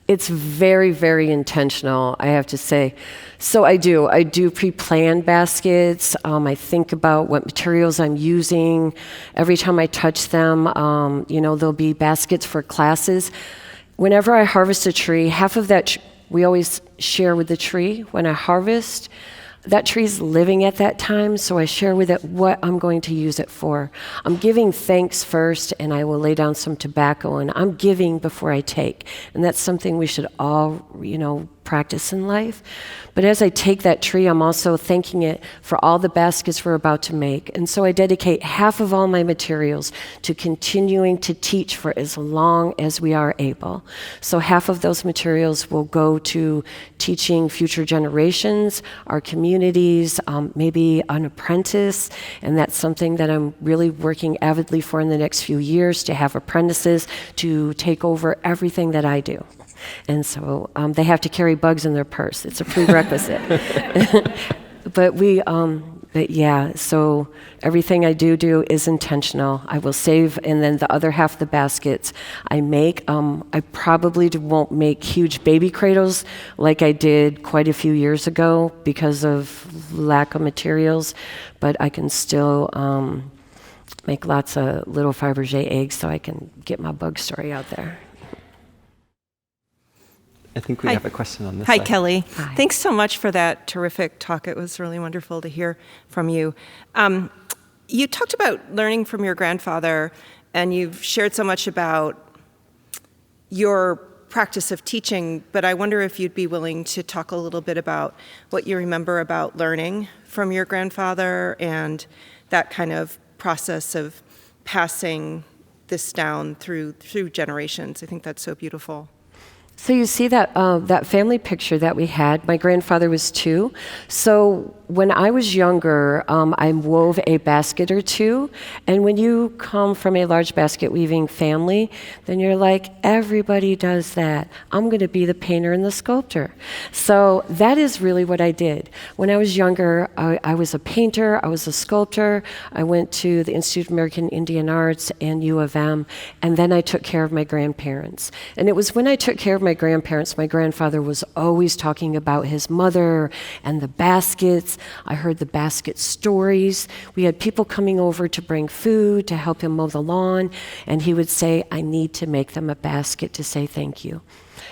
It's very, very intentional, I have to say. So I do pre-plan baskets. I think about what materials I'm using. Every time I touch them, there'll be baskets for classes. Whenever I harvest a tree, half of that, we always share with the tree when I harvest. That tree's living at that time, so I share with it what I'm going to use it for. I'm giving thanks first, and I will lay down some tobacco, and I'm giving before I take. And that's something we should all, practice in life. But as I take that tree, I'm also thanking it for all the baskets we're about to make. And so I dedicate half of all my materials to continuing to teach for as long as we are able. So half of those materials will go to teaching future generations, our communities, maybe an apprentice, and that's something that I'm really working avidly for in the next few years, to have apprentices to take over everything that I do. And so they have to carry bugs in their purse. It's a prerequisite. But yeah, so everything I do is intentional. I will save, and then the other half of the baskets I make. I probably won't make huge baby cradles like I did quite a few years ago because of lack of materials, but I can still make lots of little Faberge eggs so I can get my bug story out there. I think we have a question on this Hi, side. Kelly. Hi. Thanks so much for that terrific talk. It was really wonderful to hear from you. You talked about learning from your grandfather, and you've shared so much about your practice of teaching, but I wonder if you'd be willing to talk a little bit about what you remember about learning from your grandfather and that kind of process of passing this down through generations. I think that's so beautiful. So you see that family picture that we had. My grandfather was 2. So when I was younger, I wove a basket or 2. And when you come from a large basket weaving family, then you're like, everybody does that. I'm going to be the painter and the sculptor. So that is really what I did. When I was younger, I was a painter, I was a sculptor. I went to the Institute of American Indian Arts and U of M, and then I took care of my grandparents. And it was when I took care of my my grandparents, my grandfather was always talking about his mother and the baskets. I heard the basket stories. We had people coming over to bring food, to help him mow the lawn, and he would say, I need to make them a basket to say thank you.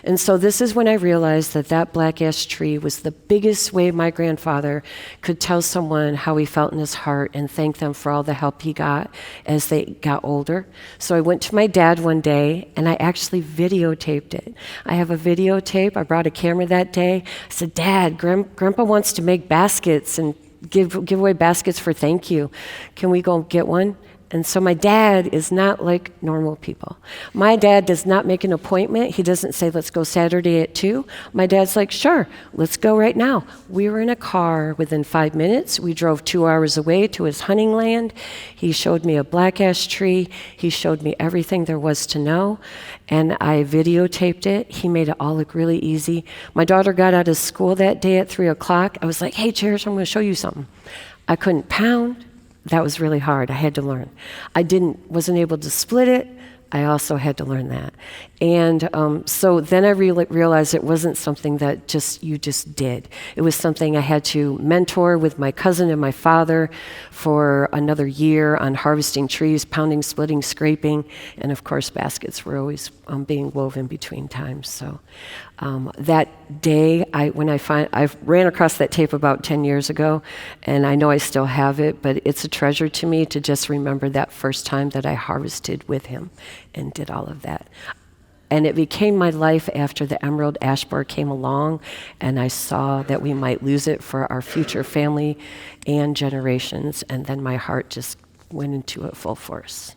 And so this is when I realized that that black ash tree was the biggest way my grandfather could tell someone how he felt in his heart and thank them for all the help he got as they got older. So I went to my dad one day and I actually videotaped it. I have a videotape. I brought a camera that day. I said, Dad, Grandpa wants to make baskets and give away baskets for thank you. Can we go get one? And so my dad is not like normal people. My dad does not make an appointment. He doesn't say, let's go Saturday at 2. My dad's like, sure, let's go right now. We were in a car within 5 minutes. We drove 2 hours away to his hunting land. He showed me a black ash tree. He showed me everything there was to know. And I videotaped it. He made it all look really easy. My daughter got out of school that day at 3 o'clock. I was like, hey, Cherish, I'm going to show you something. I couldn't pound. That was really hard. I had to learn. Wasn't able to split it. I also had to learn that. And so then I realized it wasn't something that you just did. It was something I had to mentor with my cousin and my father for another year on harvesting trees, pounding, splitting, scraping, and of course baskets were always being woven between times. So that day, I ran across that tape about 10 years ago, and I know I still have it, but it's a treasure to me to just remember that first time that I harvested with him and did all of that. And it became my life after the emerald ash borer came along, and I saw that we might lose it for our future family and generations, and then my heart just went into it full force.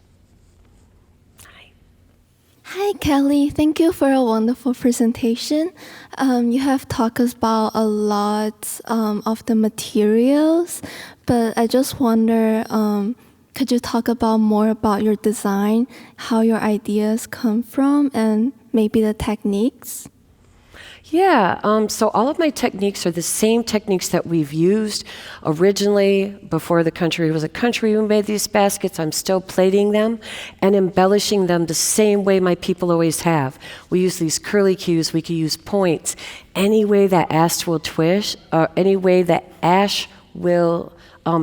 Hi, Kelly. Thank you for a wonderful presentation. You have talked about a lot of the materials, but I just wonder, could you talk about more about your design, how your ideas come from, and maybe the techniques? Yeah, so all of my techniques are the same techniques that we've used originally before the country was a country. We made these baskets. I'm still plating them and embellishing them the same way my people always have. We use these curly cues. We can use points. Any way that ash will twist, or any way that ash will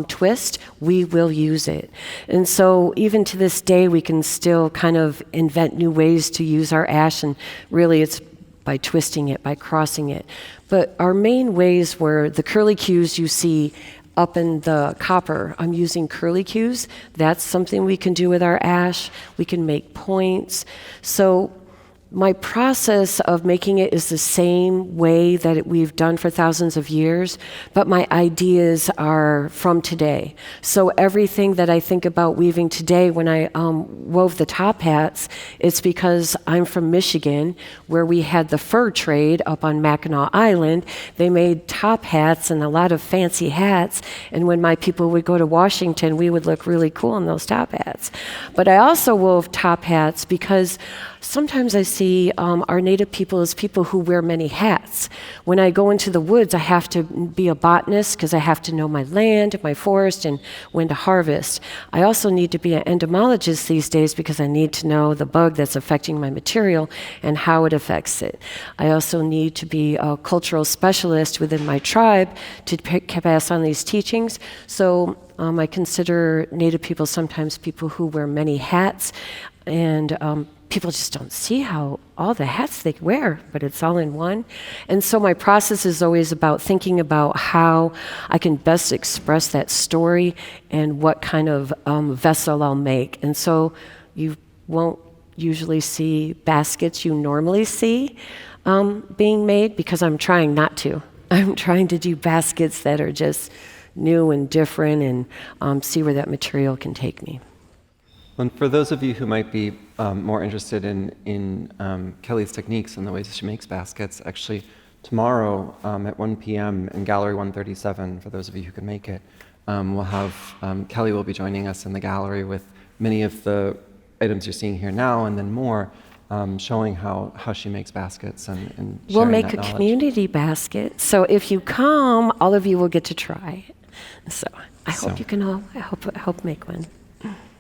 twist, we will use it. And so even to this day, we can still kind of invent new ways to use our ash, and really it's by twisting it, by crossing it. But our main ways were the curly cues you see up in the copper. I'm using curly cues. That's something we can do with our ash. We can make points. So my process of making it is the same way that we've done for thousands of years, but my ideas are from today. So everything that I think about weaving today, when I wove the top hats, it's because I'm from Michigan, where we had the fur trade up on Mackinac Island. They made top hats and a lot of fancy hats, and when my people would go to Washington, we would look really cool in those top hats. But I also wove top hats because sometimes I see our Native people as people who wear many hats. When I go into the woods, I have to be a botanist because I have to know my land, my forest, and when to harvest. I also need to be an entomologist these days because I need to know the bug that's affecting my material and how it affects it. I also need to be a cultural specialist within my tribe to pass on these teachings. So I consider Native people sometimes people who wear many hats, and people just don't see how all the hats they wear, but it's all in one. And so my process is always about thinking about how I can best express that story and what kind of vessel I'll make. And so you won't usually see baskets you normally see being made because I'm trying not to. I'm trying to do baskets that are just new and different and see where that material can take me. And for those of you who might be more interested in Kelly's techniques and the ways she makes baskets, actually tomorrow at 1 p.m. in Gallery 137, for those of you who can make it, we'll have Kelly will be joining us in the gallery with many of the items you're seeing here now and then more, showing how she makes baskets and sharing we'll make that a knowledge. community basket. So if you come, all of you will get to try it. So I hope you can all help make one.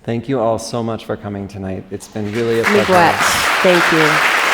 Thank you all so much for coming tonight. It's been really a pleasure. Miigwech. Thank you.